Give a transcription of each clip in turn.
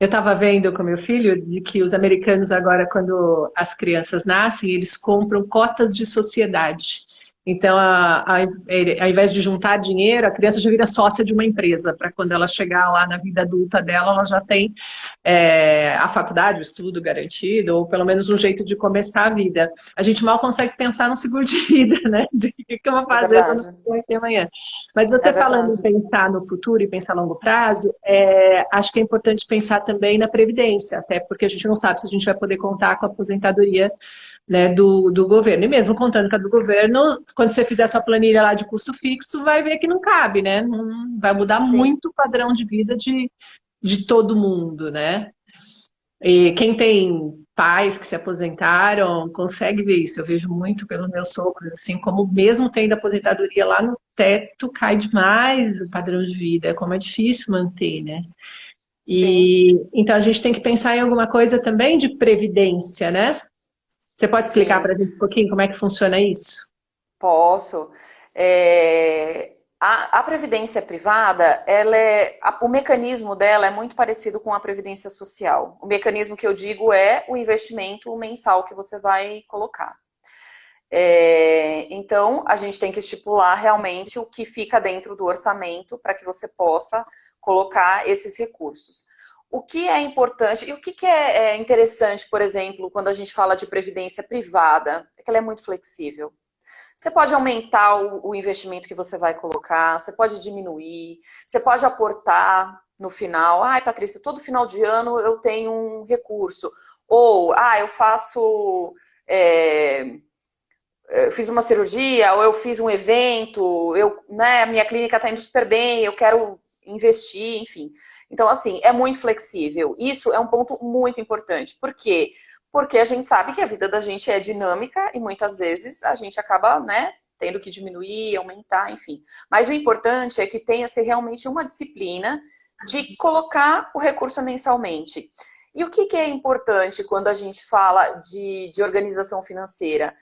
Eu estava vendo com meu filho de que os americanos agora, quando as crianças nascem, eles compram cotas de sociedade. Então, ao invés de juntar dinheiro, a criança já vira sócia de uma empresa, para quando ela chegar lá na vida adulta dela, ela já tem a faculdade, o estudo garantido, ou pelo menos um jeito de começar a vida. A gente mal consegue pensar no seguro de vida, né? De o que eu vou É fazer quando verdade, eu vai ter amanhã. Mas é você falando em verdade. pensar no futuro e pensar a longo prazo, acho que é importante pensar também na previdência, até porque a gente não sabe se a gente vai poder contar com a aposentadoria, né, do governo. E mesmo contando com a do governo, quando você fizer sua planilha lá de custo fixo, vai ver que não cabe, né? Não, vai mudar Sim, muito o padrão de vida de todo mundo, né? E quem tem pais que se aposentaram consegue ver isso. Eu vejo muito pelos meus sogros, assim, como mesmo tendo aposentadoria lá no teto, cai demais o padrão de vida, como é difícil manter, né? sim, E então a gente tem que pensar em alguma coisa também de previdência, né? Você pode explicar para sim. a gente um pouquinho como é que funciona isso? Posso. A previdência privada, o mecanismo dela é muito parecido com a previdência social. O mecanismo que eu digo é o investimento mensal que você vai colocar. Então, a gente tem que estipular realmente o que fica dentro do orçamento para que você possa colocar esses recursos. O que é importante e o que é interessante, por exemplo, quando a gente fala de previdência privada, é que ela é muito flexível. Você pode aumentar o investimento que você vai colocar, você pode diminuir, você pode aportar no final. Ai, Patrícia, todo final de ano eu tenho um recurso. Ou, eu faço. é, eu fiz uma cirurgia, ou eu fiz um evento, a minha clínica está indo super bem, eu quero investir, enfim. Então, assim, é muito flexível. Isso é um ponto muito importante. Por quê? Porque a gente sabe que a vida da gente é dinâmica e muitas vezes a gente acaba, tendo que diminuir, aumentar, enfim. Mas o importante é que tenha-se realmente uma disciplina de colocar o recurso mensalmente. E o que é importante quando a gente fala de organização financeira?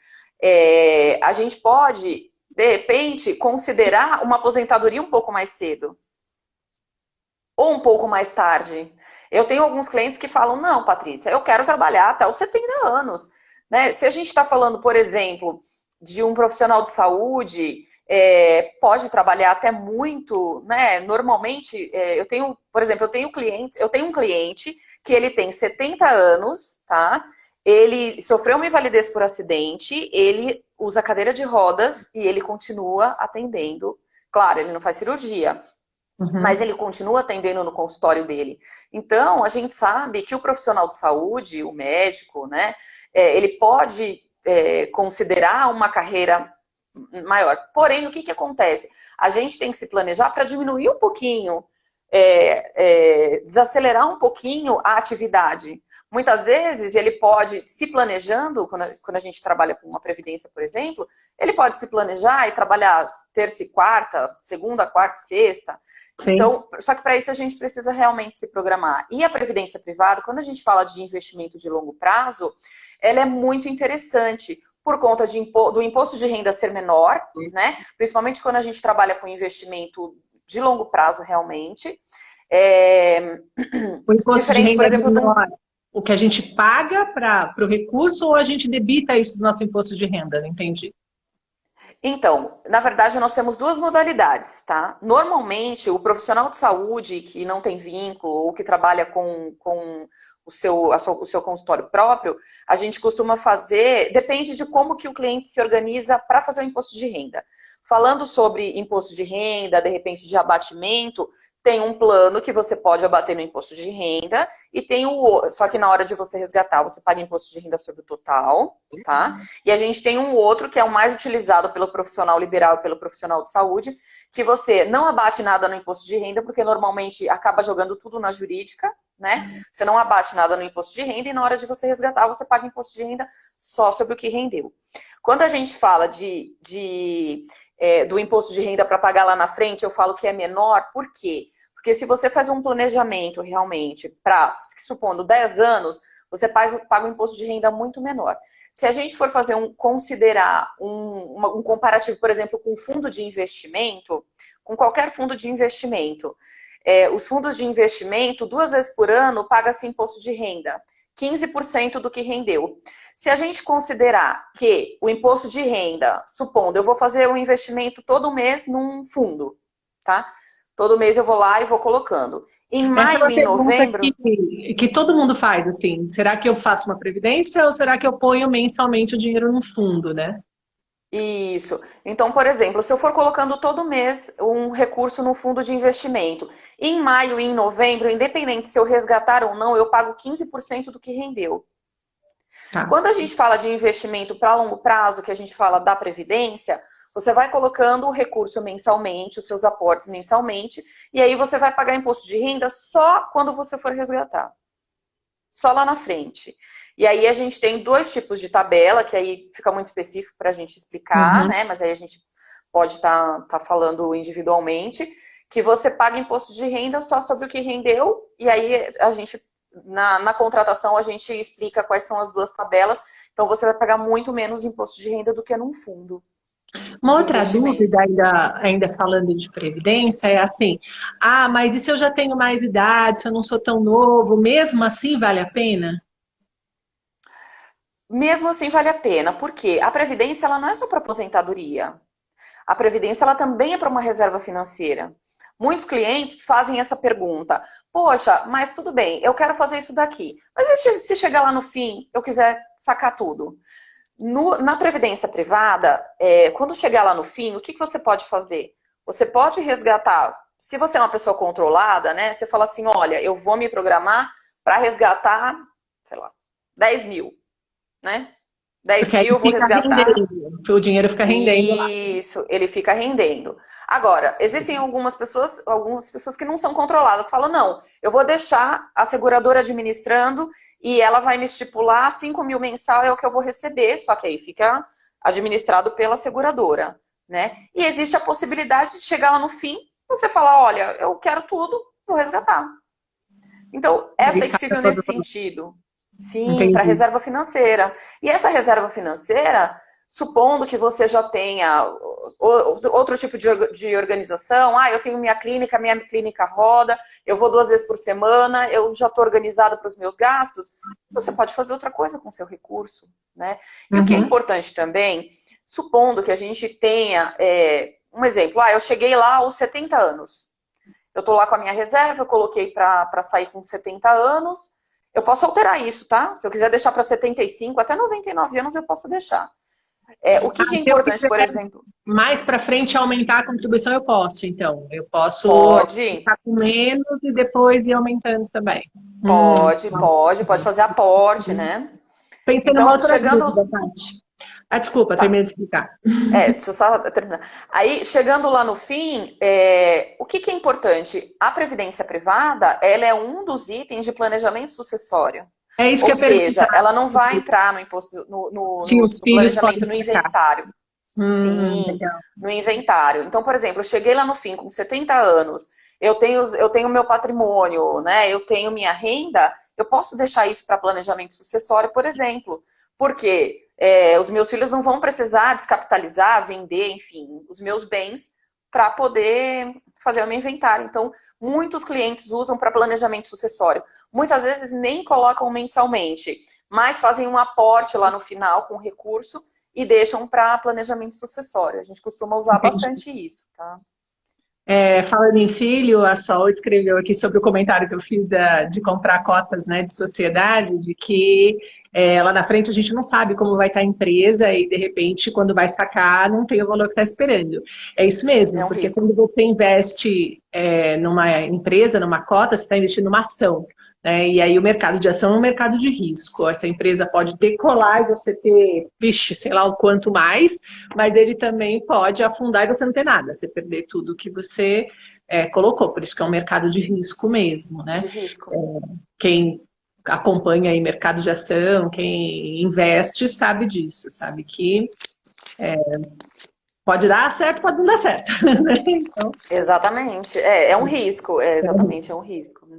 A gente pode, de repente, considerar uma aposentadoria um pouco mais cedo ou um pouco mais tarde. Eu tenho alguns clientes que falam, não, Patrícia, eu quero trabalhar até os 70 anos. Né? Se a gente está falando, por exemplo, de um profissional de saúde, pode trabalhar até muito, né? Normalmente, eu tenho, por exemplo, eu tenho um cliente que ele tem 70 anos, tá? Ele sofreu uma invalidez por acidente, ele usa cadeira de rodas e ele continua atendendo. Claro, ele não faz cirurgia, mas Uhum. ele continua atendendo no consultório dele. Então, a gente sabe que o profissional de saúde, o médico, né, ele pode considerar uma carreira maior. Porém, o que acontece? A gente tem que se planejar para diminuir um pouquinho, desacelerar um pouquinho a atividade. Muitas vezes ele pode, se planejando, quando a gente trabalha com uma previdência, por exemplo, ele pode se planejar e trabalhar terça e quarta, segunda, quarta e sexta. Sim. Então, só que para isso a gente precisa realmente se programar. E a previdência privada, quando a gente fala de investimento de longo prazo, ela é muito interessante por conta do imposto de renda ser menor, né? Principalmente quando a gente trabalha com investimento de longo prazo realmente. É... O imposto de Diferente, por renda é exemplo, de um. menor. O que a gente paga para o recurso ou a gente debita isso do nosso imposto de renda? Não entendi. Então, na verdade, nós temos duas modalidades, tá? Normalmente, o profissional de saúde que não tem vínculo ou que trabalha com o seu consultório próprio, a gente costuma fazer, depende de como que o cliente se organiza para fazer o imposto de renda. Falando sobre imposto de renda, de repente de abatimento, tem um plano que você pode abater no imposto de renda e tem só que na hora de você resgatar, você paga imposto de renda sobre o total, tá? E a gente tem um outro que é o mais utilizado pelo profissional liberal e pelo profissional de saúde, que você não abate nada no imposto de renda, porque normalmente acaba jogando tudo na jurídica, né? Você não abate nada no imposto de renda e na hora de você resgatar, você paga imposto de renda só sobre o que rendeu. Quando a gente fala do imposto de renda para pagar lá na frente, eu falo que é menor, por quê? Porque se você faz um planejamento realmente para, supondo, 10 anos, você paga um imposto de renda muito menor. Se a gente for considerar um comparativo, por exemplo, com fundo de investimento, com qualquer fundo de investimento, os fundos de investimento, 2 vezes por ano, paga-se imposto de renda. 15% do que rendeu. Se a gente considerar que o imposto de renda, supondo, eu vou fazer um investimento todo mês num fundo, tá? Todo mês eu vou lá e vou colocando. Em Essa é maio uma e pergunta novembro... que todo mundo faz, assim, será que eu faço uma previdência ou será que eu ponho mensalmente o dinheiro num fundo, né? Isso. Então, por exemplo, se eu for colocando todo mês um recurso no fundo de investimento, em maio e em novembro, independente se eu resgatar ou não, eu pago 15% do que rendeu. Tá. Quando a gente fala de investimento para longo prazo, que a gente fala da previdência, você vai colocando o recurso mensalmente, os seus aportes mensalmente, e aí você vai pagar imposto de renda só quando você for resgatar. Só lá na frente. E aí a gente tem 2 tipos de tabela, que aí fica muito específico para a gente explicar, Uhum. né? Mas aí a gente pode estar falando individualmente, que você paga imposto de renda só sobre o que rendeu, e aí a gente, na contratação, a gente explica quais são as 2 tabelas, então você vai pagar muito menos imposto de renda do que num fundo Uma de outra dúvida, investimento. ainda falando de previdência, é assim: ah, mas e se eu já tenho mais idade, se eu não sou tão novo, mesmo assim vale a pena? Mesmo assim, vale a pena, porque a previdência ela não é só para aposentadoria. A previdência ela também é para uma reserva financeira. Muitos clientes fazem essa pergunta: poxa, mas tudo bem, eu quero fazer isso daqui. Mas e se chegar lá no fim, eu quiser sacar tudo? Na previdência privada, quando chegar lá no fim, o que você pode fazer? Você pode resgatar. Se você é uma pessoa controlada, né? Você fala assim: olha, eu vou me programar para resgatar, sei lá, 10 mil, né? 10 Porque aí mil eu vou fica resgatar. rendendo, o dinheiro fica rendendo lá. Isso, ele fica rendendo. Agora, existem algumas pessoas que não são controladas. Falam, não, eu vou deixar a seguradora administrando e ela vai me estipular 5 mil mensal é o que eu vou receber, só que aí fica administrado pela seguradora, né? E existe a possibilidade de chegar lá no fim, você falar, olha, eu quero tudo, vou resgatar. Então, é Aí saca flexível todo nesse mundo. sentido. Sim, para Entendi. reserva financeira. E essa reserva financeira, supondo que você já tenha outro tipo de organização, eu tenho minha clínica roda, eu vou 2 vezes por semana, eu já estou organizada para os meus gastos, você pode fazer outra coisa com o seu recurso, né? E o que é Uhum. importante também, supondo que a gente tenha, um exemplo, eu cheguei lá aos 70 anos, eu tô lá com a minha reserva, eu coloquei para sair com 70 anos. Eu posso alterar isso, tá? Se eu quiser deixar para 75, até 99 anos eu posso deixar. O que é Se eu importante, quiser por exemplo? mais para frente aumentar a contribuição, eu posso, então. Eu posso Pode, ficar com menos e depois ir aumentando também. pode fazer aporte, né? Pensei numa Então, outra chegando. dúvida, Tati. Ah, desculpa, terminei Tá, de explicar. deixa eu só terminar. Aí, chegando lá no fim, o que é importante? A previdência privada, ela é um dos itens de planejamento sucessório. É isso que Ou eu ia perguntar. seja, ela não vai entrar no imposto, Se os no filhos podem planejamento, no sacar. inventário. Sim, Legal. no inventário. Então, por exemplo, eu cheguei lá no fim com 70 anos, eu tenho meu patrimônio, né? Eu tenho minha renda, eu posso deixar isso para planejamento sucessório, por exemplo, porque os meus filhos não vão precisar descapitalizar, vender, enfim, os meus bens para poder fazer o meu inventário. Então, muitos clientes usam para planejamento sucessório. Muitas vezes nem colocam mensalmente, mas fazem um aporte lá no final com recurso e deixam para planejamento sucessório. A gente costuma usar Entendi. bastante isso, tá? Falando em filho, a Sol escreveu aqui sobre o comentário que eu fiz de comprar cotas, né, de sociedade, de que lá na frente a gente não sabe como vai estar a empresa e, de repente, quando vai sacar, não tem o valor que está esperando. É isso mesmo, É um porque risco. quando você investe numa empresa, numa cota, você está investindo numa ação. Né? E aí o mercado de ação é um mercado de risco. Essa empresa pode decolar e você ter, vixe, sei lá o quanto mais, mas ele também pode afundar e você não ter nada, você perder tudo que você colocou. Por isso que é um mercado de risco mesmo, né? De risco. Quem acompanha aí mercado de ação, quem investe, sabe disso, sabe que pode dar certo, pode não dar certo. Né? Então, Exatamente. É um risco. Exatamente, é um risco. Né?